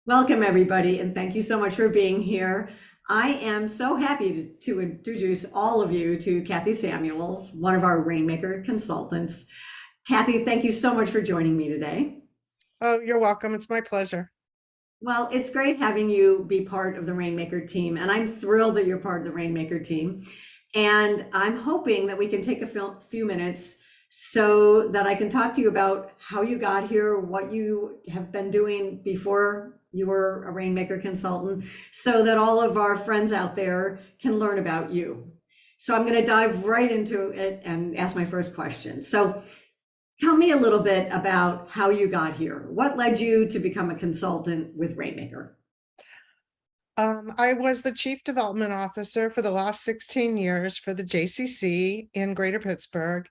Welcome, everybody, and thank you so much for being here. I am so happy to introduce all of you to Cathy Samuels, one of our Rainmaker consultants. Cathy, thank you so much for joining me today. Oh, you're welcome. It's my pleasure. Well, it's great having you be part of the Rainmaker team, and I'm thrilled that you're part of the Rainmaker team. And I'm hoping that we can take a few minutes so that I can talk to you about how you got here, what you have been doing before you were a Rainmaker consultant, so that all of our friends out there can learn about you. So I'm going to dive right into it and ask my first question. So tell me a little bit about how you got here. What led you to become a consultant with Rainmaker? I was the Chief Development Officer for the last 16 years for the JCC in Greater Pittsburgh.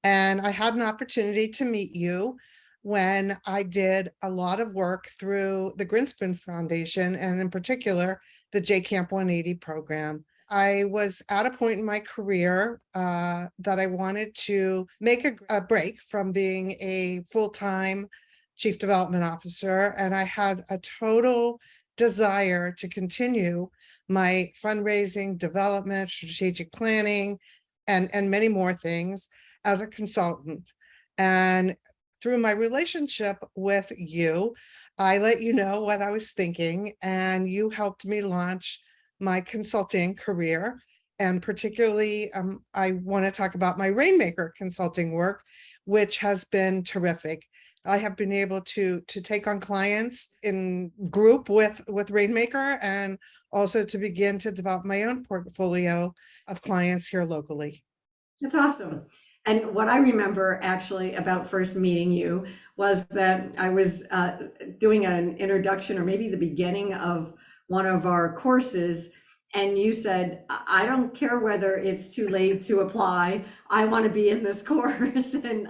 And I had an opportunity to meet you when I did a lot of work through the Grinspan Foundation, and in particular, the J Camp 180 program. I was at a point in my career that I wanted to make a break from being a full-time Chief Development Officer, and I had a total desire to continue my fundraising, development, strategic planning, and many more things as a consultant. And through my relationship with you, I let you know what I was thinking, and you helped me launch my consulting career. And particularly, I want to talk about my Rainmaker consulting work, which has been terrific. I have been able to take on clients in group with Rainmaker, and also to begin to develop my own portfolio of clients here locally. That's awesome. And what I remember actually about first meeting you was that I was doing an introduction or maybe the beginning of one of our courses. And you said, I don't care whether it's too late to apply. I want to be in this course. And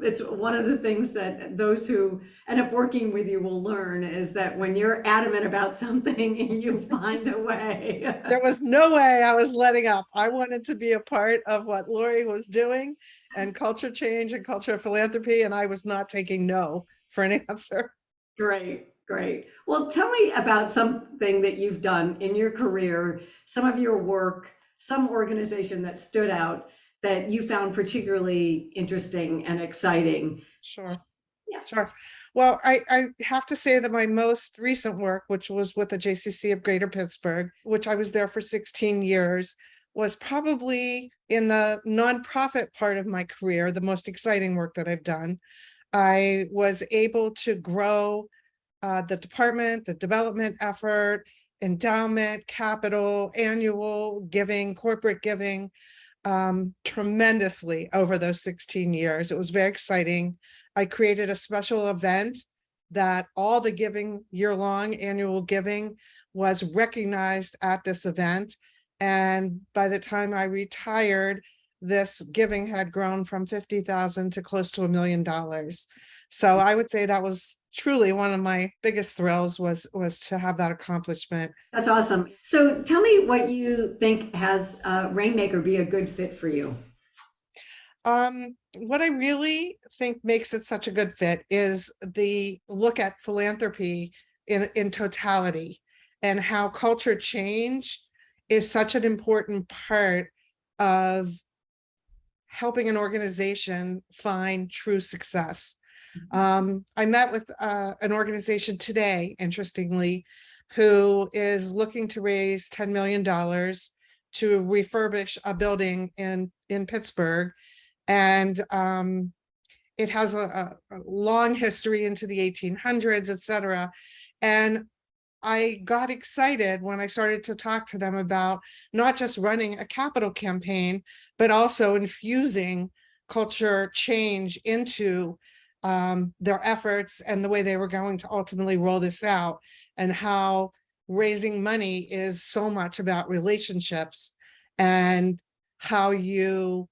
it's one of the things that those who end up working with you will learn is that when you're adamant about something, you find a way. There was no way I was letting up. I wanted to be a part of what Lori was doing and culture change and culture of philanthropy, and I was not taking no for an answer. Great, great. Well, tell me about something that you've done in your career, some of your work, some organization that stood out that you found particularly interesting and exciting. Sure. Yeah. Sure. Well, I have to say that my most recent work, which was with the JCC of Greater Pittsburgh, which I was there for 16 years, was probably in the nonprofit part of my career, the most exciting work that I've done. I was able to grow the department, the development effort, endowment, capital, annual giving, corporate giving, tremendously over those 16 years. It was very exciting. I created a special event that all the giving year-long annual giving was recognized at this event. And by the time I retired, this giving had grown from 50,000 to close to $1 million. So I would say that was truly one of my biggest thrills was to have that accomplishment. That's awesome. So tell me what you think has Rainmaker be a good fit for you. What I really think makes it such a good fit is the look at philanthropy in totality, and how culture change is such an important part of helping an organization find true success. I met with an organization today, interestingly, who is looking to raise $10 million to refurbish a building in Pittsburgh. And it has a long history into the 1800s, et cetera. And I got excited when I started to talk to them about not just running a capital campaign, but also infusing culture change into their efforts and the way they were going to ultimately roll this out, and how raising money is so much about relationships and how you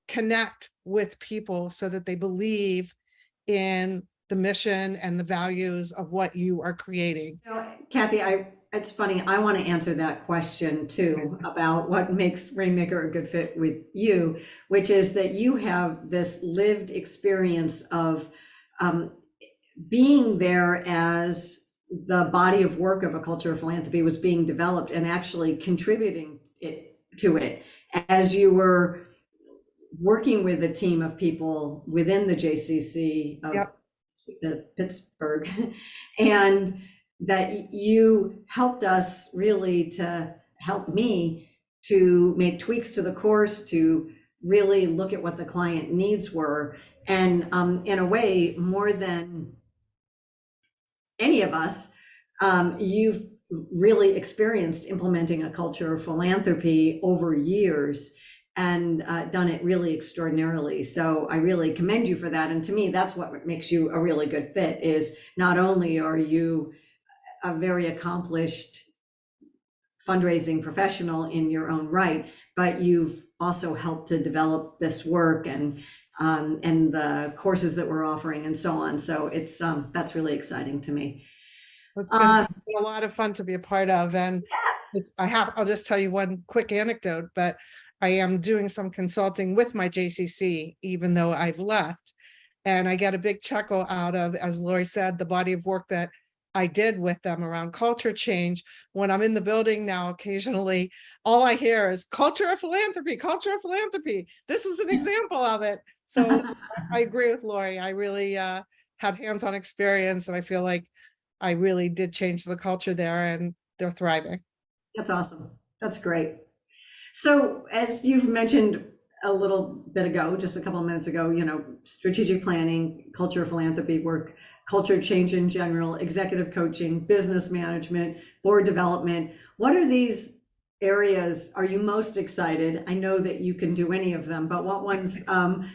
connect with people so that they believe in the mission and the values of what you are creating. You know, Cathy, it's funny, I want to answer that question too about what makes Rainmaker a good fit with you, which is that you have this lived experience of being there as the body of work of a culture of philanthropy was being developed and actually contributing to it as you were working with a team of people within the JCC Yep. of Pittsburgh, and that you helped us really to help me to make tweaks to the course, to really look at what the client needs were. And in a way, more than any of us, you've really experienced implementing a culture of philanthropy over years and done it really extraordinarily. So I really commend you for that. And to me, that's what makes you a really good fit, is not only are you a very accomplished fundraising professional in your own right, but you've also helped to develop this work and the courses that we're offering and so on. So it's that's really exciting to me. It's been a lot of fun to be a part of. And I'll just tell you one quick anecdote, but I am doing some consulting with my JCC, even though I've left. And I get a big chuckle out of, as Lori said, the body of work that I did with them around culture change. When I'm in the building now, occasionally, all I hear is culture of philanthropy, culture of philanthropy. This is an example of it. So I agree with Lori. I really had hands-on experience, and I feel like I really did change the culture there, and they're thriving. That's awesome. That's great. So as you've mentioned a little bit ago, just a couple of minutes ago, strategic planning, culture of philanthropy work, culture change in general, executive coaching, business management, board development. What are these areas are you most excited? I know that you can do any of them, but what ones, come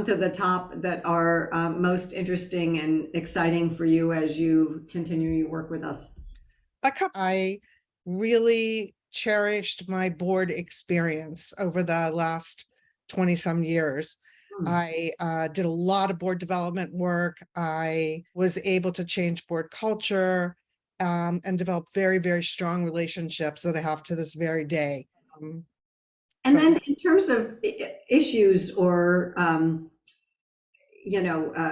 to the top that are most interesting and exciting for you as you continue your work with us? I really cherished my board experience over the last 20 some years. I did a lot of board development work. I was able to change board culture and develop very, very strong relationships that I have to this very day. And then in terms of issues or,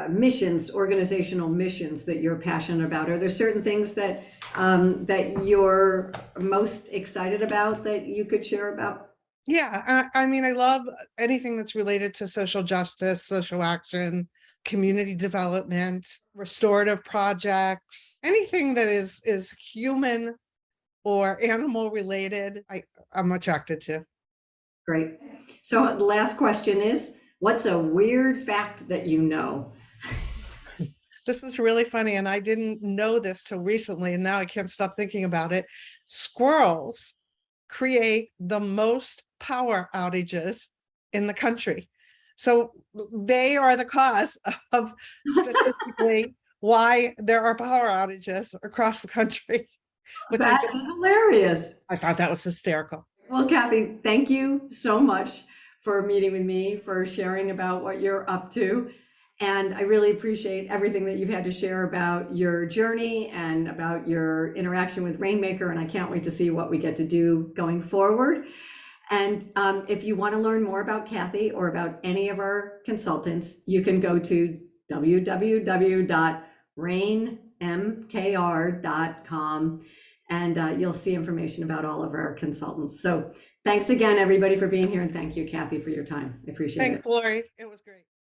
missions, organizational missions that you're passionate about, are there certain things that that you're most excited about that you could share about? Yeah, I mean, I love anything that's related to social justice, social action, community development, restorative projects, anything that is human or animal related, I'm attracted to. Great. So the last question is, what's a weird fact that you know? This is really funny, and I didn't know this till recently, and now I can't stop thinking about it. Squirrels create the most power outages in the country. So they are the cause of statistically why there are power outages across the country. That is hilarious. I thought that was hysterical. Well, Cathy, thank you so much for meeting with me, for sharing about what you're up to. And I really appreciate everything that you've had to share about your journey and about your interaction with Rainmaker. And I can't wait to see what we get to do going forward. And if you want to learn more about Cathy or about any of our consultants, you can go to www.rainmkr.com and you'll see information about all of our consultants. So thanks again, everybody, for being here. And thank you, Cathy, for your time. I appreciate it. Thanks, Lori. It was great.